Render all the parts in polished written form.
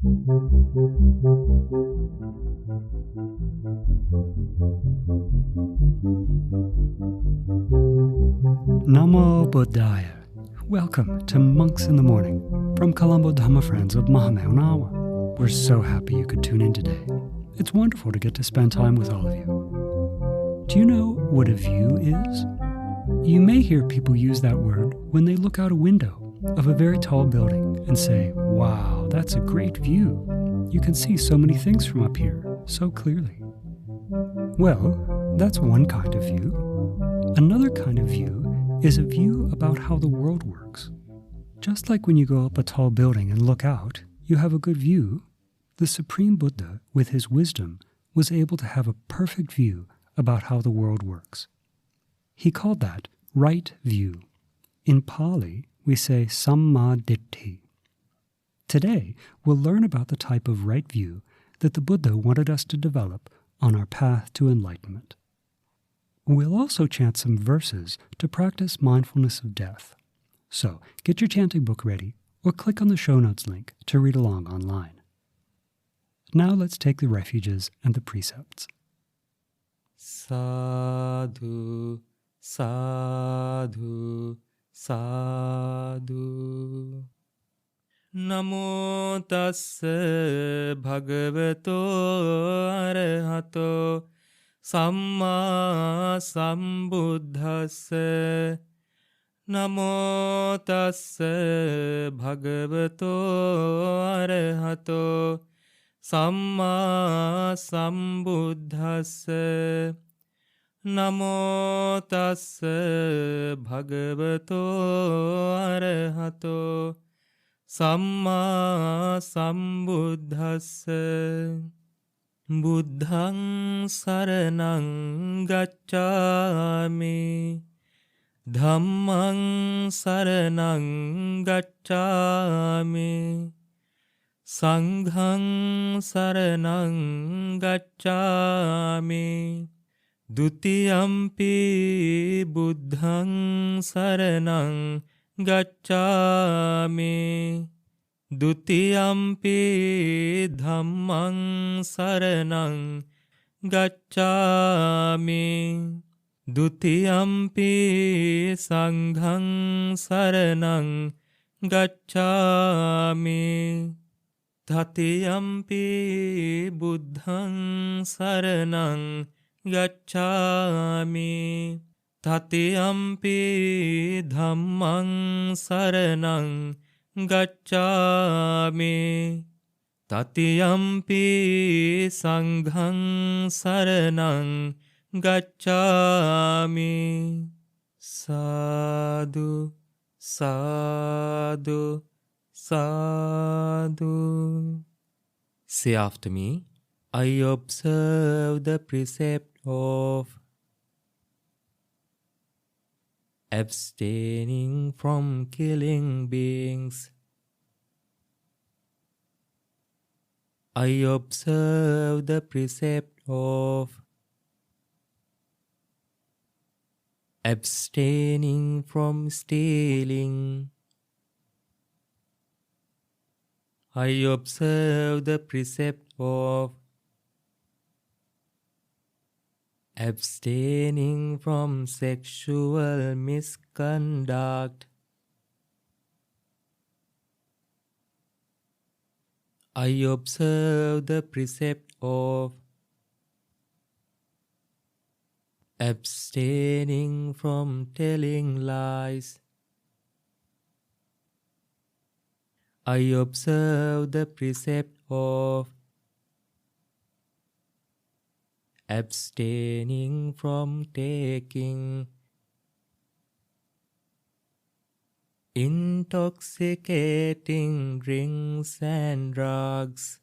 Namo Buddhaya. Welcome to Monks in the Morning from Colombo Dhamma Friends of Mahamayonawa. We're so happy you could tune in today. It's wonderful to get to spend time with all of you. Do you know what a view is? You may hear people use that word when they look out a window of a very tall building and say, "Wow, that's a great view. You can see so many things from up here, so clearly." Well, that's one kind of view. Another kind of view is a view about how the world works. Just like when you go up a tall building and look out, you have a good view. The Supreme Buddha, with his wisdom, was able to have a perfect view about how the world works. He called that right view. In Pali, we say Sammā Diṭṭhi. Today, we'll learn about the type of right view that the Buddha wanted us to develop on our path to enlightenment. We'll also chant some verses to practice mindfulness of death. So, get your chanting book ready or click on the show notes link to read along online. Now let's take the refuges and the precepts. Sadhu, sadhu, sadhu. Namo tassa bhagavato arahato Sammā Sambuddhassa. Namo tassa bhagavato arahato Sammā Sambuddhassa. Namo tassa bhagavato arahato Sammā Sambuddhassa. Buddhaṃ saraṇaṃ gacchāmi. Dhammaṃ saraṇaṃ gacchāmi. Saṅghaṃ saraṇaṃ gacchāmi. Dutiyampi buddhaṃ saraṇaṃ gacchāmi. Dutiyampi dhammaṃ saraṇaṃ gacchāmi. Dutiyampi saṅghaṃ saraṇaṃ gacchāmi. Tatiyampi buddhaṃ saraṇaṃ gacchāmi. Tatiyampi dhammaṃ saraṇaṃ gacchāmi. Tatiyampi saṅghaṃ saraṇaṃ gacchāmi. Sadhu, sadhu, sadhu. Say after me, I observe the precept of abstaining from killing beings. I observe the precept of abstaining from stealing. I observe the precept of abstaining from sexual misconduct. I observe the precept of abstaining from telling lies. I observe the precept of abstaining from taking intoxicating drinks and drugs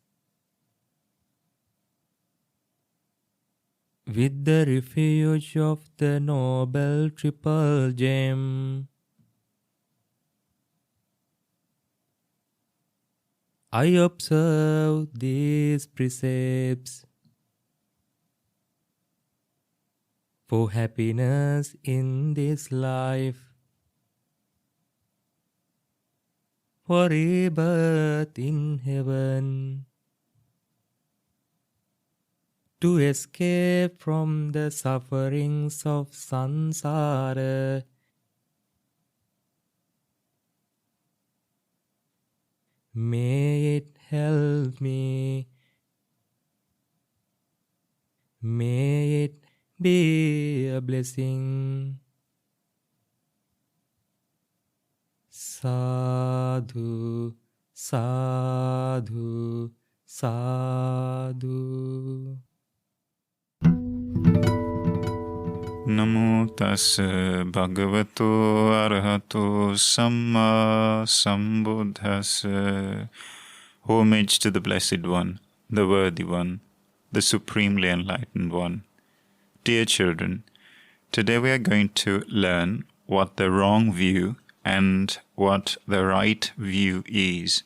with the refuge of the Noble Triple Gem. I observe these precepts for happiness in this life, for rebirth in heaven, to escape from the sufferings of samsara. May it help me. May it be a blessing. Sadhu, sadhu, sadhu. Namo tassa bhagavato arahato samma sambuddhassa. Homage to the Blessed One, the Worthy One, the Supremely Enlightened One. Dear children, today we are going to learn what the wrong view and what the right view is.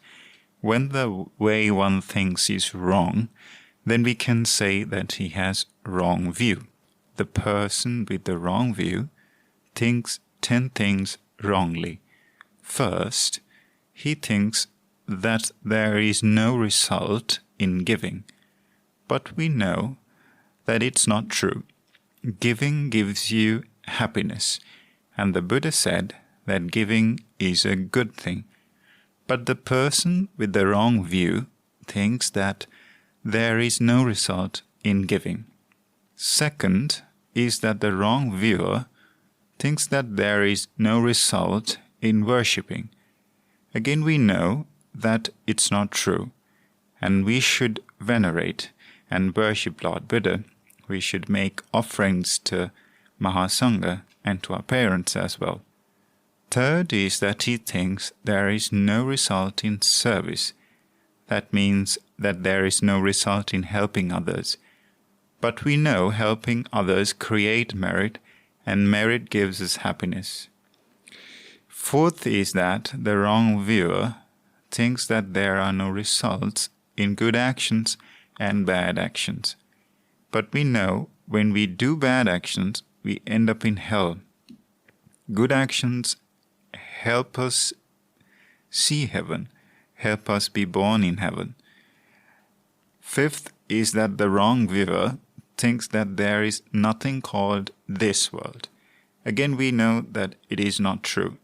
When the way one thinks is wrong, then we can say that he has wrong view. The person with the wrong view thinks 10 things wrongly. First, he thinks that there is no result in giving. But we know that it's not true. Giving gives you happiness, and the Buddha said that giving is a good thing. But the person with the wrong view thinks that there is no result in giving. Second is that the wrong viewer thinks that there is no result in worshipping. Again, we know that it's not true, and we should venerate and worship Lord Buddha. We should make offerings to Mahasangha and to our parents as well. Third is that he thinks there is no result in service. That means that there is no result in helping others. But we know helping others create merit, and merit gives us happiness. Fourth is that the wrong viewer thinks that there are no results in good actions and bad actions. But we know when we do bad actions, we end up in hell. Good actions help us see heaven, help us be born in heaven. Fifth is that the wrong viewer thinks that there is nothing called this world. Again, we know that it is not true.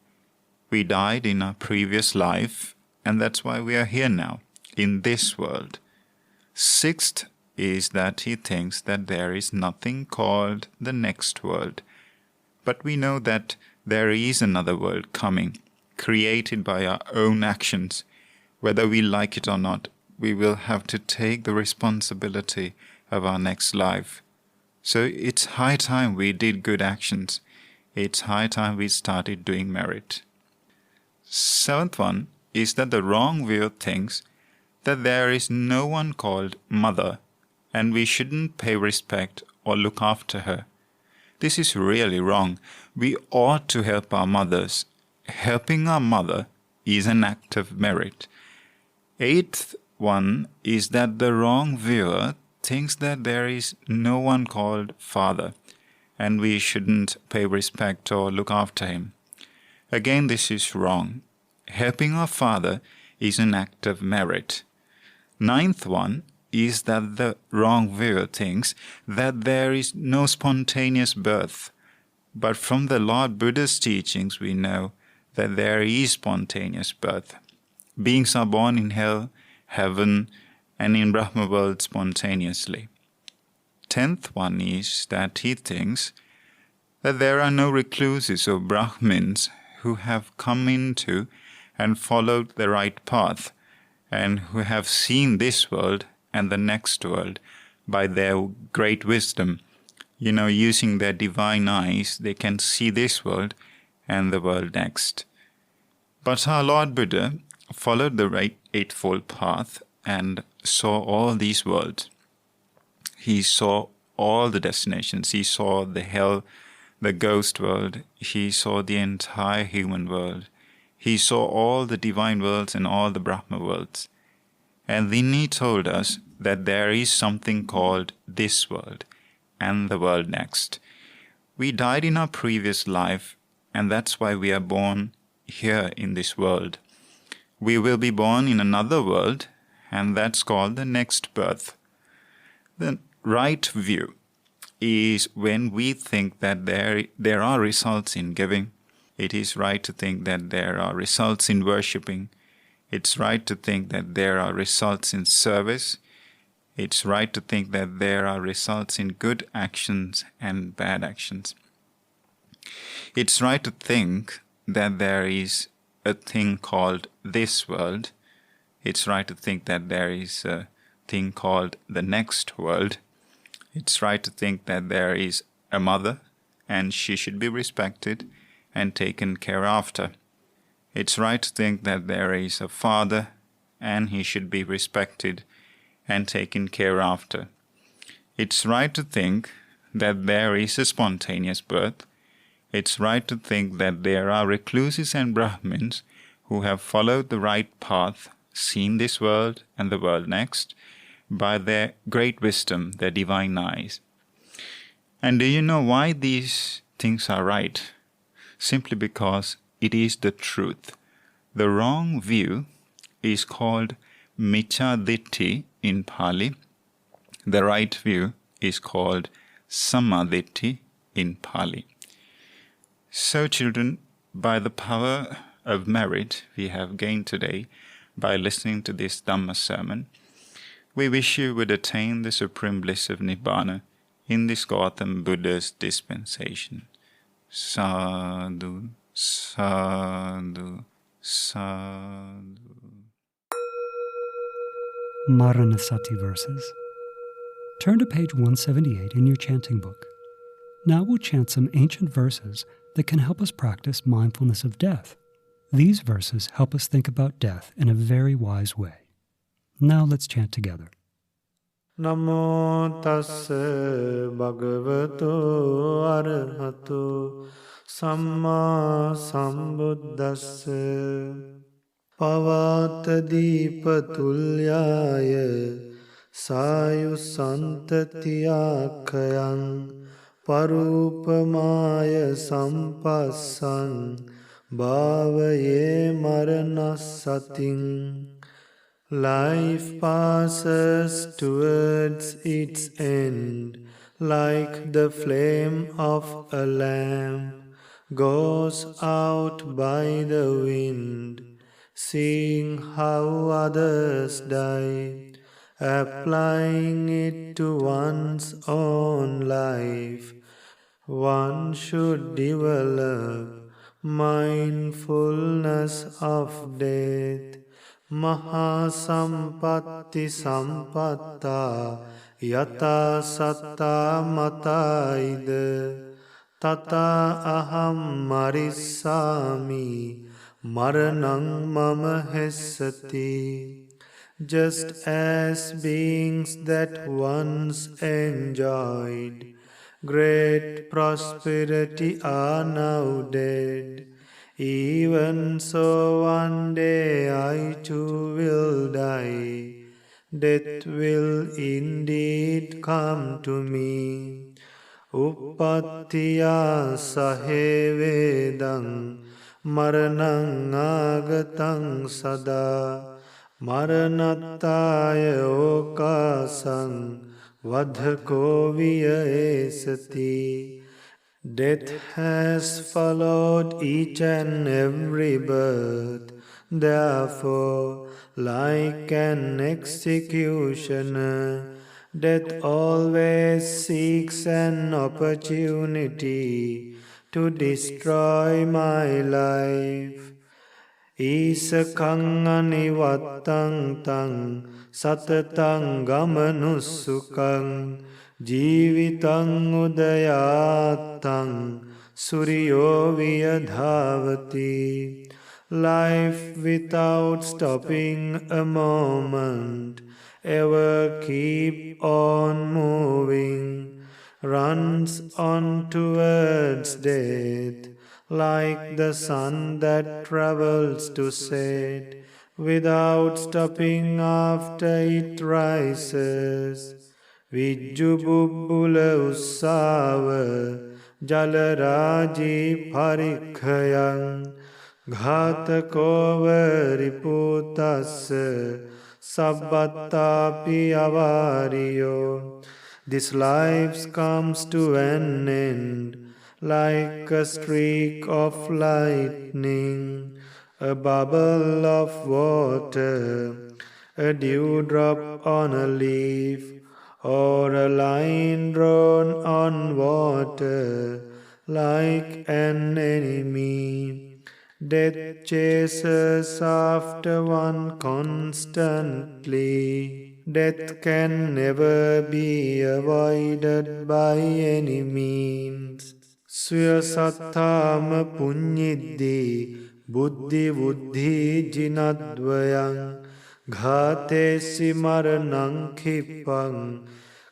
We died in our previous life, and that's why we are here now, in this world. Sixth is that he thinks that there is nothing called the next world. But we know that there is another world coming, created by our own actions. Whether we like it or not, we will have to take the responsibility of our next life. So it's high time we did good actions. It's high time we started doing merit. Seventh one is that the wrong view thinks that there is no one called mother, and we shouldn't pay respect or look after her. This is really wrong. We ought to help our mothers. Helping our mother is an act of merit. Eighth one is that the wrong viewer thinks that there is no one called father, and we shouldn't pay respect or look after him. Again, this is wrong. Helping our father is an act of merit. Ninth one is that the wrong viewer thinks that there is no spontaneous birth. But from the Lord Buddha's teachings, we know that there is spontaneous birth. Beings are born in hell, heaven, and in Brahma world spontaneously. 10th one is that he thinks that there are no recluses or Brahmins who have come into and followed the right path, and who have seen this world and the next world by their great wisdom. Using their divine eyes, they can see this world and the world next. But our Lord Buddha followed the right eightfold path and saw all these worlds. He saw all the destinations. He saw the hell, the ghost world. He saw the entire human world. He saw all the divine worlds and all the Brahma worlds. And then he told us that there is something called this world and the world next. We died in our previous life, and that's why we are born here in this world. we will be born in another world, and that's called the next birth. The right view is when we think that there are results in giving. It is right to think that there are results in worshipping. It's right to think that there are results in service. It's right to think that there are results in good actions and bad actions. It's right to think that there is a thing called this world. It's right to think that there is a thing called the next world. It's right to think that there is a mother and she should be respected and taken care after. It's right to think that there is a father and he should be respected and taken care after. It's right to think that there is a spontaneous birth. It's right to think that there are recluses and Brahmins who have followed the right path, seen this world and the world next, by their great wisdom, their divine eyes. And do you know why these things are right? Simply because it is the truth. The wrong view is called Sammā Diṭṭhi in Pali. The right view is called Sammā Diṭṭhi in Pali. So children, by the power of merit we have gained today by listening to this Dhamma sermon, we wish you would attain the supreme bliss of Nibbana in this Gautam Buddha's dispensation. Sadhu, sadhu, sadhu. Maranasati verses. Turn to page 178 in your chanting book. Now we'll chant some ancient verses that can help us practice mindfulness of death. These verses help us think about death in a very wise way. Now let's chant together. Namo tassa bhagavato arahato Sammā Sambuddhassa Pavata Dīpatulyāya Sāyusantatiākhayaṃ Parupamāya Sampassaṃ Bhāvaye Maranasatiṃ. Life passes towards its end like the flame of a lamp goes out by the wind, seeing how others die, applying it to one's own life. One should develop mindfulness of death. Mahasampatti sampatta yata satta mataida tata aham marissami maranang mama hessati. Just as beings that once enjoyed great prosperity are now dead, even so one day I too will die. Death will indeed come to me. Uppattiya sahe vedang maranang agatang sada maranattaya okasang vadhako viyesati. Death has followed each and every birth. Therefore, like an executioner, death always seeks an opportunity to destroy my life. Isakang anivattang tang satatang gamanussukang Jīvitang udayatang suryo viyadhavati. Life without stopping a moment, ever keep on moving, runs on towards death, like the sun that travels to set, without stopping after it rises. Vijjububbula ussāva jalaraji parikkhayaṃ Ghatakova riputassa sabbattapi avariyo. This life comes to an end like a streak of lightning, a bubble of water, a dewdrop on a leaf, or a line drawn on water, like an enemy. Death chases after one constantly. Death can never be avoided by any means. Sya sattama punyiddi buddhi buddhi jinadvayang ghātesi maranang khipang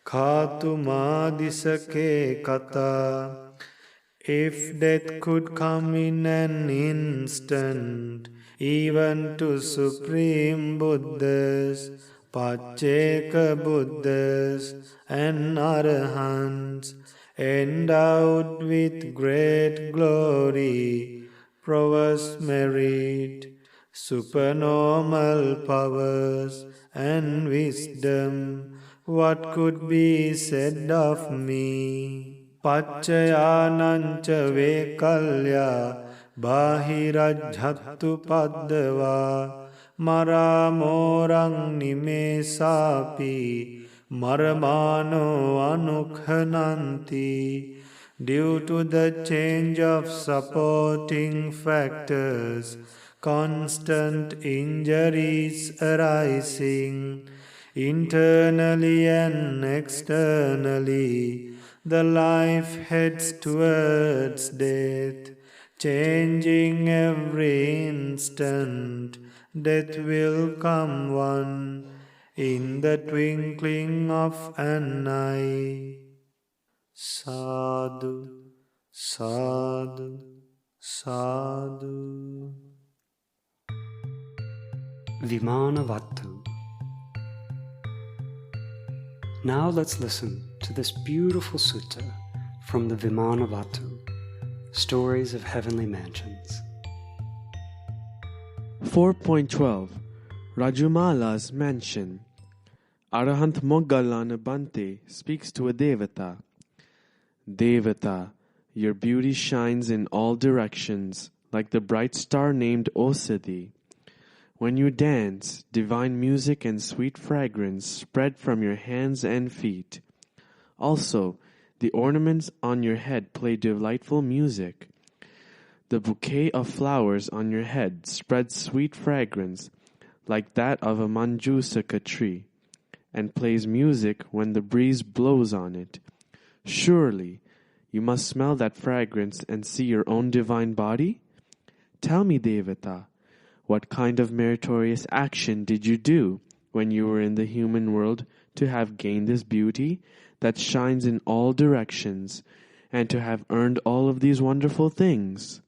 khātumadisake kata. If death could come in an instant, even to Supreme Buddhas, Pacceka Buddhas and Arahants, endowed with great glory, prowess, merit, supernormal powers and wisdom, what could be said of me? Paccayananca vekalya bahirajhattu paddava maramorang nimesapi maramano anukhananti. Due to the change of supporting factors, constant injuries arising internally and externally, the life heads towards death, changing every instant. Death will come one in the twinkling of an eye. Sadhu, sadhu, sadhu. Vimanavattu. Now let's listen to this beautiful sutta from the Vimanavattu, Stories of Heavenly Mansions. 4.12 Rajumala's Mansion. Arahant Moggallana Bhante speaks to a Devata. Devata, your beauty shines in all directions, like the bright star named Osadi. When you dance, divine music and sweet fragrance spread from your hands and feet. Also, the ornaments on your head play delightful music. The bouquet of flowers on your head spreads sweet fragrance, like that of a manjusaka tree, and plays music when the breeze blows on it. Surely, you must smell that fragrance and see your own divine body? Tell me, Devata, what kind of meritorious action did you do when you were in the human world to have gained this beauty that shines in all directions and to have earned all of these wonderful things?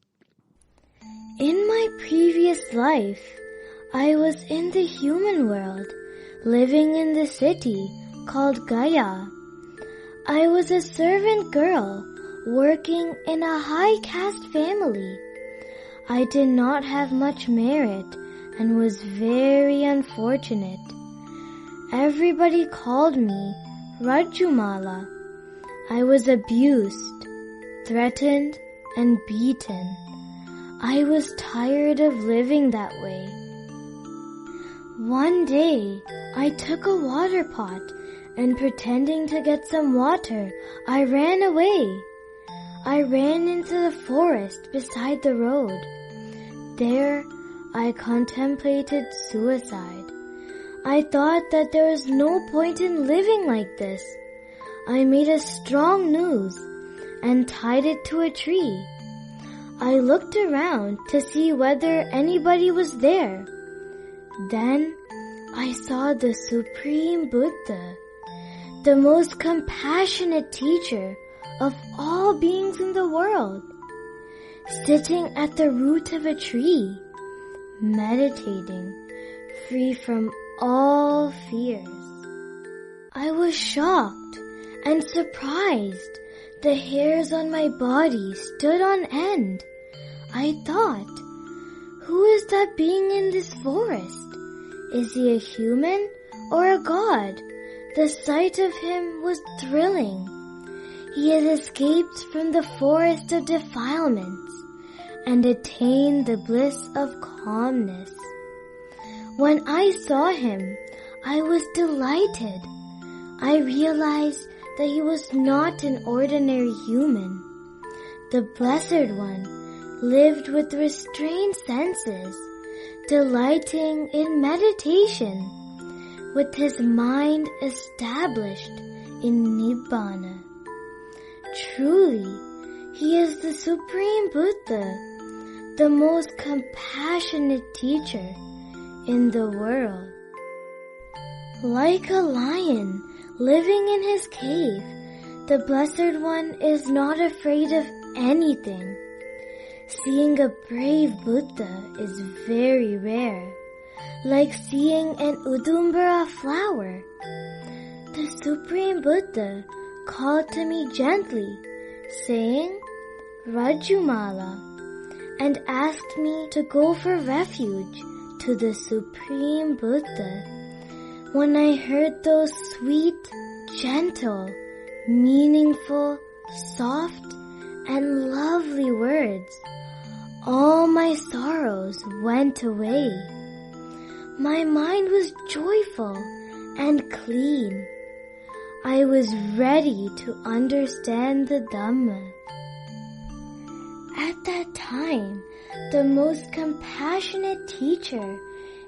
In my previous life, I was in the human world, living in the city called Gaya. I was a servant girl working in a high caste family. I did not have much merit and was very unfortunate. Everybody called me Rajumala. I was abused, threatened, and beaten. I was tired of living that way. One day, I took a water pot and pretending to get some water, I ran away. I ran into the forest beside the road. There, I contemplated suicide. I thought that there was no point in living like this. I made a strong noose and tied it to a tree. I looked around to see whether anybody was there. Then, I saw the Supreme Buddha, the most compassionate teacher of all beings in the world, sitting at the root of a tree, meditating, free from all fears. I was shocked and surprised. The hairs on my body stood on end. I thought, Who is that being in this forest? Is he a human or a god? The sight of him was thrilling. He had escaped from the forest of defilements and attained the bliss of calmness. When I saw him, I was delighted. I realized that he was not an ordinary human. The Blessed One lived with restrained senses, delighting in meditation, with his mind established in Nibbana. Truly, he is the Supreme Buddha, the most compassionate teacher in the world. Like a lion living in his cave, the Blessed One is not afraid of anything. Seeing a brave Buddha is very rare, like seeing an Udumbara flower. The Supreme Buddha called to me gently, saying, Rajumala, and asked me to go for refuge to the Supreme Buddha. When I heard those sweet, gentle, meaningful, soft, and lovely words, all my sorrows went away. My mind was joyful and clean. I was ready to understand the Dhamma. At that time, the most compassionate teacher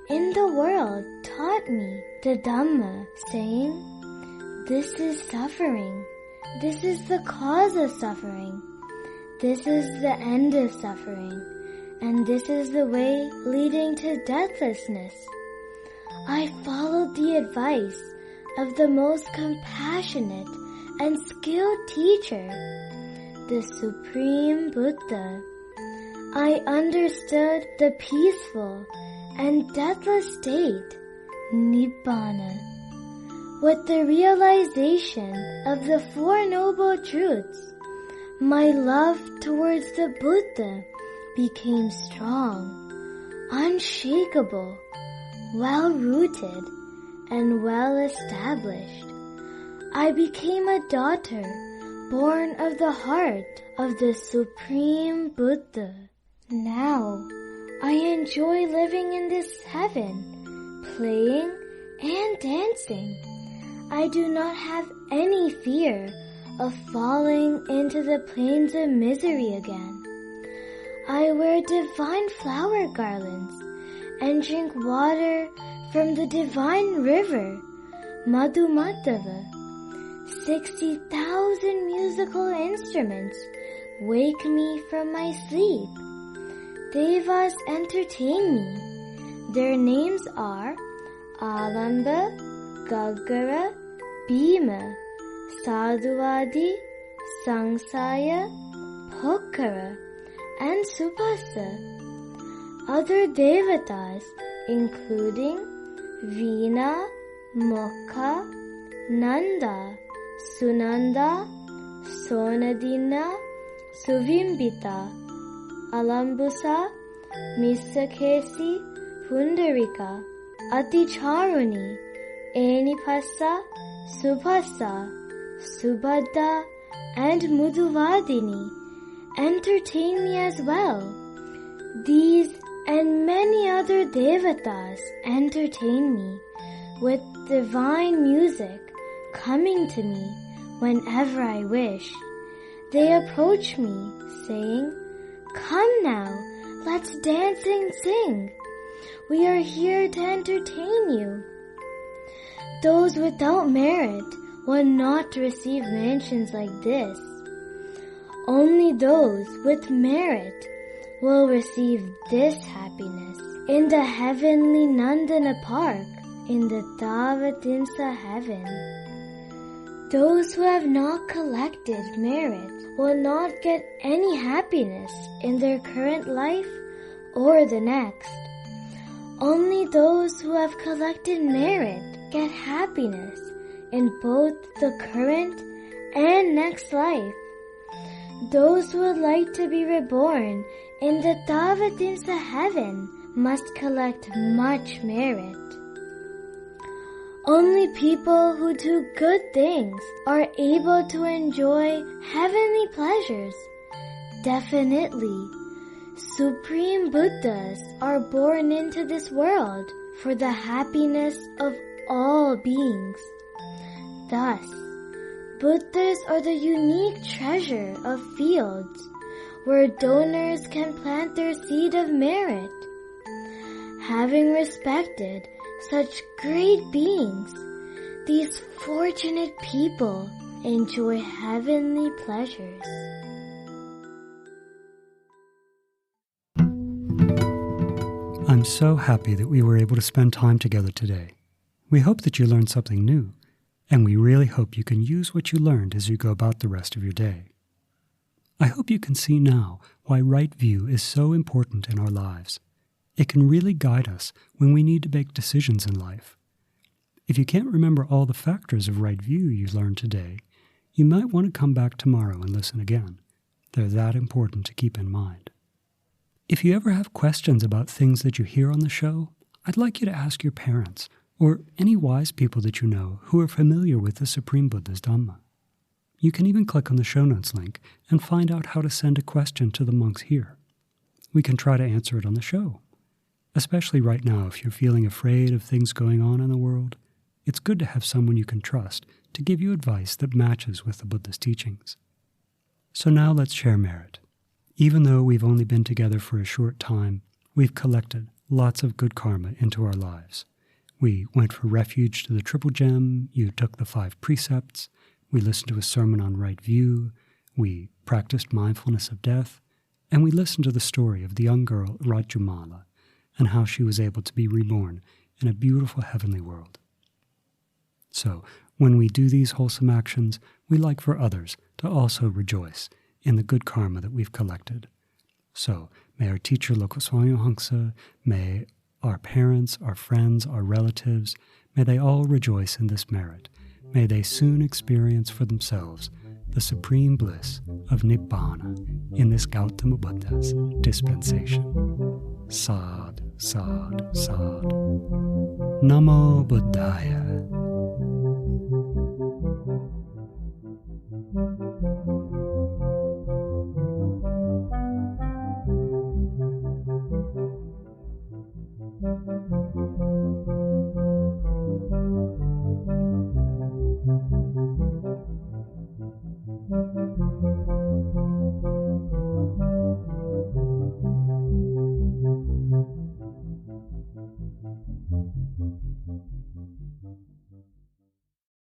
in the world taught me the Dhamma, saying, "This is suffering. This is the cause of suffering. This is the end of suffering. And this is the way leading to deathlessness." I followed the advice of the most compassionate and skilled teacher, the Supreme Buddha. I understood the peaceful and deathless state, Nibbana. With the realization of the Four Noble Truths, my love towards the Buddha became strong, unshakable, well-rooted, and well-established. I became a daughter born of the heart of the Supreme Buddha. Now, I enjoy living in this heaven, playing and dancing. I do not have any fear of falling into the plains of misery again. I wear divine flower garlands and drink water from the divine river, Madhumadava. 60,000 musical instruments wake me from my sleep. Devas entertain me. Their names are Alamba, Gaggara, Bhima, Sadhuvadi, Sangsaya, Pokkara, and Supasa. Other devatas, including Veena, Mokha, Nanda, Sunanda, Sonadina, Suvimbita, Alambusa, Misakesi, Pundarika, Aticharuni, Enipasa, Subhasa, Subhadda, and Muduvadini entertain me as well. These and many other devatas entertain me with divine music coming to me whenever I wish. They approach me, saying, "Come now, let's dance and sing. We are here to entertain you." Those without merit will not receive mansions like this. Only those with merit will receive this happiness in the heavenly Nandana Park, in the Davatinsa heaven. Those who have not collected merit will not get any happiness in their current life or the next. Only those who have collected merit get happiness in both the current and next life. Those who would like to be reborn and the Tavatins of heaven must collect much merit. Only people who do good things are able to enjoy heavenly pleasures. Definitely, Supreme Buddhas are born into this world for the happiness of all beings. Thus, Buddhas are the unique treasure of fields where donors can plant their seed of merit. Having respected such great beings, these fortunate people enjoy heavenly pleasures. I'm so happy that we were able to spend time together today. We hope that you learned something new, and we really hope you can use what you learned as you go about the rest of your day. I hope you can see now why right view is so important in our lives. It can really guide us when we need to make decisions in life. If you can't remember all the factors of right view you learned today, you might want to come back tomorrow and listen again. They're that important to keep in mind. If you ever have questions about things that you hear on the show, I'd like you to ask your parents or any wise people that you know who are familiar with the Supreme Buddha's Dhamma. You can even click on the show notes link and find out how to send a question to the monks here. We can try to answer it on the show. Especially right now, if you're feeling afraid of things going on in the world, it's good to have someone you can trust to give you advice that matches with the Buddha's teachings. So now let's share merit. Even though we've only been together for a short time, we've collected lots of good karma into our lives. We went for refuge to the Triple Gem, you took the 5 precepts, we listened to a sermon on right view, we practiced mindfulness of death, and we listened to the story of the young girl Rajumala and how she was able to be reborn in a beautiful heavenly world. So, when we do these wholesome actions, we like for others to also rejoice in the good karma that we've collected. So, may our teacher Lokaswami Hangsa, may our parents, our friends, our relatives, may they all rejoice in this merit. May they soon experience for themselves the supreme bliss of Nibbana in this Gautama Buddha's dispensation. Sad, sad, sad. Namo Buddhaya.